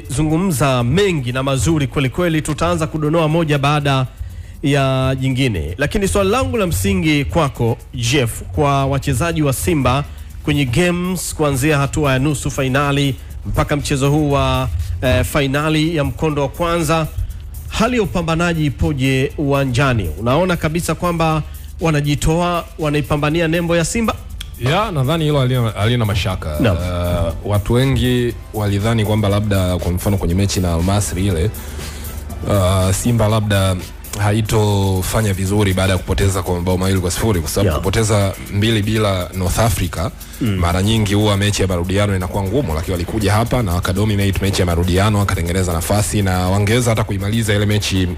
Zungumza mengi na mazuri kweli kweli, tutaanza kudonoa moja baada ya jingine, lakini swali langu la msingi kwako Jeff, kwa wachezaji wa Simba kwenye games kuanzia hatua ya nusu finali mpaka mchezo huu wa finali ya mkondo wa kwanza, hali ya upambanaji ipoje uwanjani? Unaona kabisa kwamba wanajitoa, wanaipambania nembo ya Simba? Ya, nadhani hilo halina mashaka. No. Watu wengi walidhani kwamba labda kwa mfano kwenye mechi na Al Masry ile Simba labda haitofanya vizuri baada ya kupoteza kwa mabao 2-0 kwa sababu kupoteza 2-0 North Africa mara nyingi huwa mechi ya marudiano inakuwa ngumu, lakini walikuja hapa na wakadominate mechi ya marudiano, wakatengeneza nafasi na wangeweza hata kuimaliza ile mechi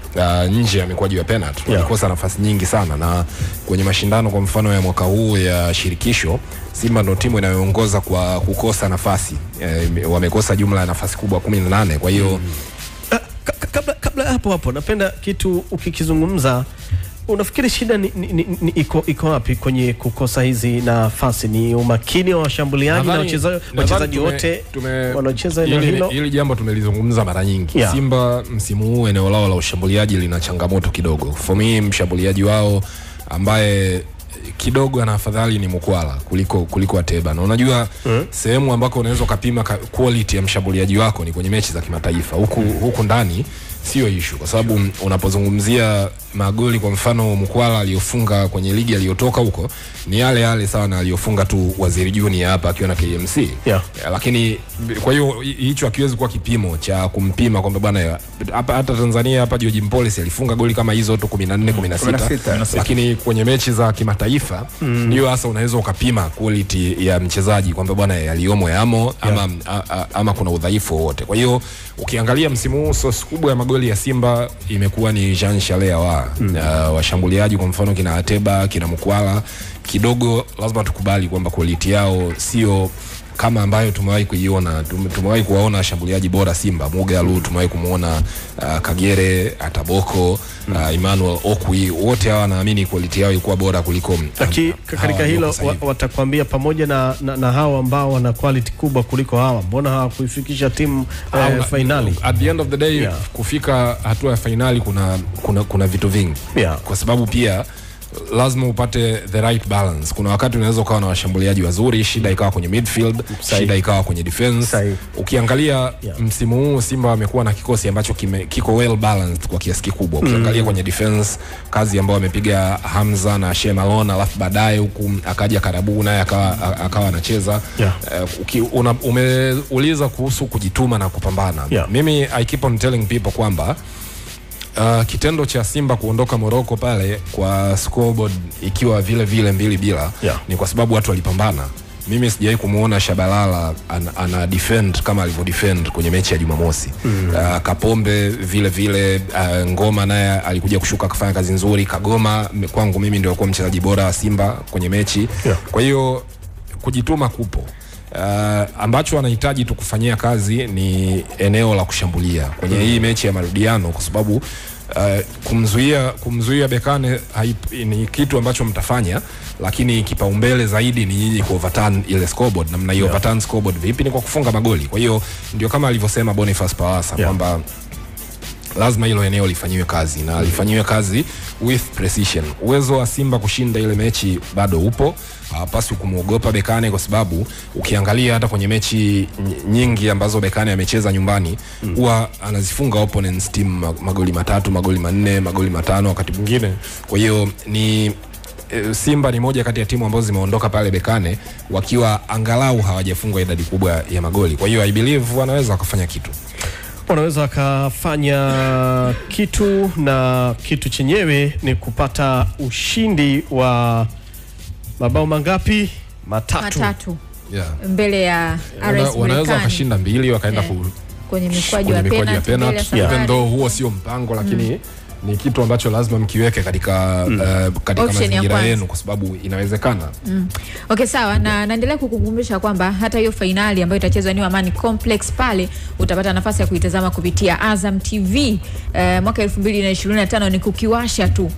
nje ya mikwaju ya penalty. Walikosa nafasi nyingi sana, na kwenye mashindano kwa mfano ya mwaka huu ya shirikisho, Simba ndio timu inayoongoza kwa kukosa nafasi. Wamekosa jumla ya nafasi kubwa 18. Kwa hiyo kabla hapo napenda kitu ukikizungumza, unafikiri shida iko wapi kwenye kukosa hizi nafasi? Ni umakini wa washambuliaji na wachezaji wote wanaocheza eneo hilo? Hili jambo tumelizungumza mara nyingi. Simba msimu huu eneo lao la ushambuliaji lina changamoto kidogo. For me, mshambuliaji wao ambaye kidogo ana afadhali ni Mukwala kuliko Ateba. Na unajua sehemu ambako unaweza kupima quality ya mshambuliaji wako ni kwenye mechi za kimataifa. Huku ndani sio issue, kwa sababu unapozungumzia magoli kwa mfano Mukwala aliyofunga kwenye ligi aliyotoka huko ni yale sana aliyofunga tu Waziri Junior hapa akiwa na KMC. Lakini kwa hiyo hicho hakiwezi kuwa kipimo cha kumpima kwamba bwana hata Tanzania hapa George Mpolisi alifunga goli kama hizo tu 14-16. Lakini kwenye mechi za kimataifa ndio hasa unaweza ukapima quality ya mchezaji kwamba bwana aliomo yamo ama kuna udhaifu wote. Kwa hiyo ukiangalia msimu huu source kubwa ya magoli ya Simba imekuwa ni Jean Chalea washambuliaji kwa mfano kina Ateba, kina Mukwala. Kidogo lazima tukubali kwamba quality yao sio kama ambayo tumewahi kuiona. Tumewahi kuwaona washambuliaji bora Simba, Mugalu, tumewahi kumuona Kagere, Ataboko, Emmanuel Okwi, wote hawa naamini quality yao ilikuwa bora kuliko katika hilo. Watakwambia pamoja na hao ambao wana quality kubwa kuliko hawa, mbona hawakuifikisha timu finali? At the end of the day, kufika hatua ya finali kuna vitu vingi. Kwa sababu pia lazima upate the right balance. Kuna wakati unaweza ukawa na washambuliaji wazuri, shida ikawa kwenye midfield, shida ikawa kwenye defense. Ukiangalia msimu huu Simba wamekuwa na kikosi ambacho kiko well balanced kwa kiasi kikubwa. Ukiangalia kwenye defense, kazi ambayo wamepiga Hamza na Shemalon, alafu baadaye huku akaja Karabu naye akawa anacheza. Umeuliza kuhusu kujituma na kupambana. Mimi I keep on telling people kwamba kitendo cha Simba kuondoka Morocco pale kwa scoreboard ikiwa vile 2-2 ni kwa sababu watu walipambana. Mimi sijawahi kumuona Shabalala ana defend kama alivyo defend kwenye mechi ya Jumamosi. Kapombe vile Ngoma naye alikuja kushuka kufanya kazi nzuri. Kagoma kwangu mimi ndio alikuwa mchezaji bora wa Simba kwenye mechi. Kwa hiyo kujituma kupo. Ambacho wanahitaji tu kufanyia kazi ni eneo la kushambulia kwenye hii mechi ya marudiano, kwa sababu kumzuia Bekane ni kitu ambacho mtafanya, lakini kipaumbele zaidi ni nyinyi ku-overturn ile scoreboard. Na mna overturn scoreboard vipi? Ni kwa kufunga magoli. Kwa hiyo ndio kama alivyosema Boniface Pawasa kwamba lazima hilo eneo lifanyiwe kazi, na lifanyiwe kazi with precision. Uwezo wa Simba kushinda ile mechi bado upo. Hapaswi kumuogopa Bekane, kwa sababu ukiangalia hata kwenye mechi nyingi ambazo Bekane amecheza nyumbani huwa anazifunga opponents team magoli 3, magoli 4, magoli 5 wakati mwingine. Kwa hiyo Simba ni moja kati ya timu ambazo zimeondoka pale Bekane wakiwa angalau hawajafungwa idadi kubwa ya magoli. Kwa hiyo I believe wanaweza wakafanya kitu. Wanaweza wakafanya kitu, na kitu chenyewe ni kupata ushindi wa mabao mangapi? Matatu. Mbele ya RS. Wanaweza wakashinda 2 wakaenda kwenye mikwaju ya penalty. Even though huo sio mpango, lakini ni kitu ambacho lazima mkiweke katika mazingira yenu, kwa sababu inawezekana. Okay, sawa. Na naendelea kukukumbusha kwamba hata hiyo finali ambayo itachezwa ni Amani Complex pale, utapata nafasi ya kuitazama kupitia Azam TV mwaka 2025. Ni kukiwasha tu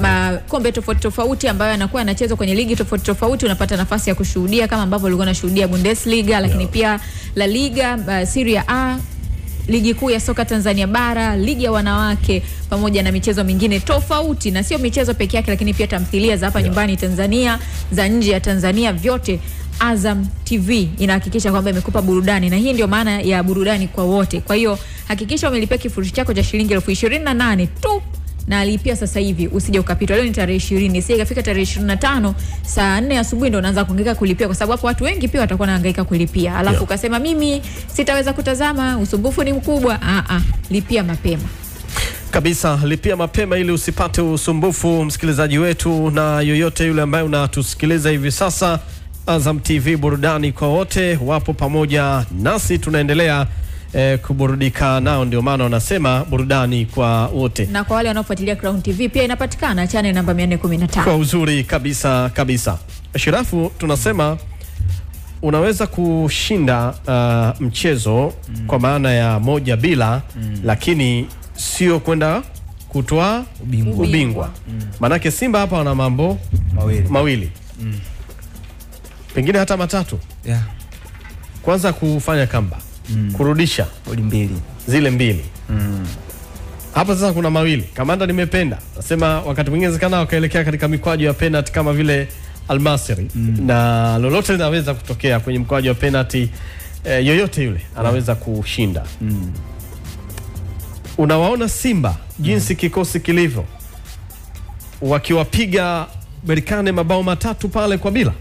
makombe tofauti ambayo yanakuwa yanachezwa kwenye ligi tofauti. Unapata nafasi ya kushuhudia kama ambavyo ulikuwa unashuhudia Bundesliga, lakini pia La Liga, Serie A, ligi kuu ya soka Tanzania bara, ligi ya wanawake pamoja na michezo mingine tofauti, na sio michezo peke yake, lakini pia tamthilia za hapa nyumbani Tanzania, za nje ya Tanzania, vyote Azam TV inahakikisha kwamba imekupa burudani, na hii ndio maana ya burudani kwa wote. Kwa hiyo hakikisha umelipia kifurushi chako cha shilingi 28,000 tu, na alipia sasa hivi, usije ukapitwa. Leo ni tarehe 20, sasa ikafika tarehe 25 saa 4 asubuhi ndio unaanza kuhangaika kulipia, kwa sababu hapo watu wengi pia watakuwa wanahangaika kulipia. Alafu ukasema mimi sitaweza kutazama, usumbufu ni mkubwa. Lipia mapema. Kabisa, lipia mapema ili usipate usumbufu, msikilizaji wetu na yoyote yule ambaye unatusikiliza hivi sasa. Azam TV, burudani kwa wote, wapo pamoja nasi, tunaendelea kuburudika nao, ndio maana wanasema burudani kwa wote. Na kwa wale wanaofuatilia Crown TV pia inapatikana channel namba 415. Kwa uzuri kabisa kabisa. Shirafu, tunasema unaweza kushinda mchezo kwa maana ya 1-0, lakini sio kwenda kutoa ubingwa. Manake Simba hapa wana mambo mawili. Pengine hata matatu. Kwanza kufanya kamba, kurudisha zile mbili. Hapa sasa kuna mawili. Kamanda nimependa, nasema wakati mwingine zikana wakaelekea katika mikwaju ya penalty kama vile Al-Masry, na lolote linaweza kutokea kwenye mkwaju wa penalty. Yoyote yule anaweza kushinda. Unawaona Simba jinsi kikosi kilivyo, wakiwapiga Berkane mabao 3 pale kwa bila.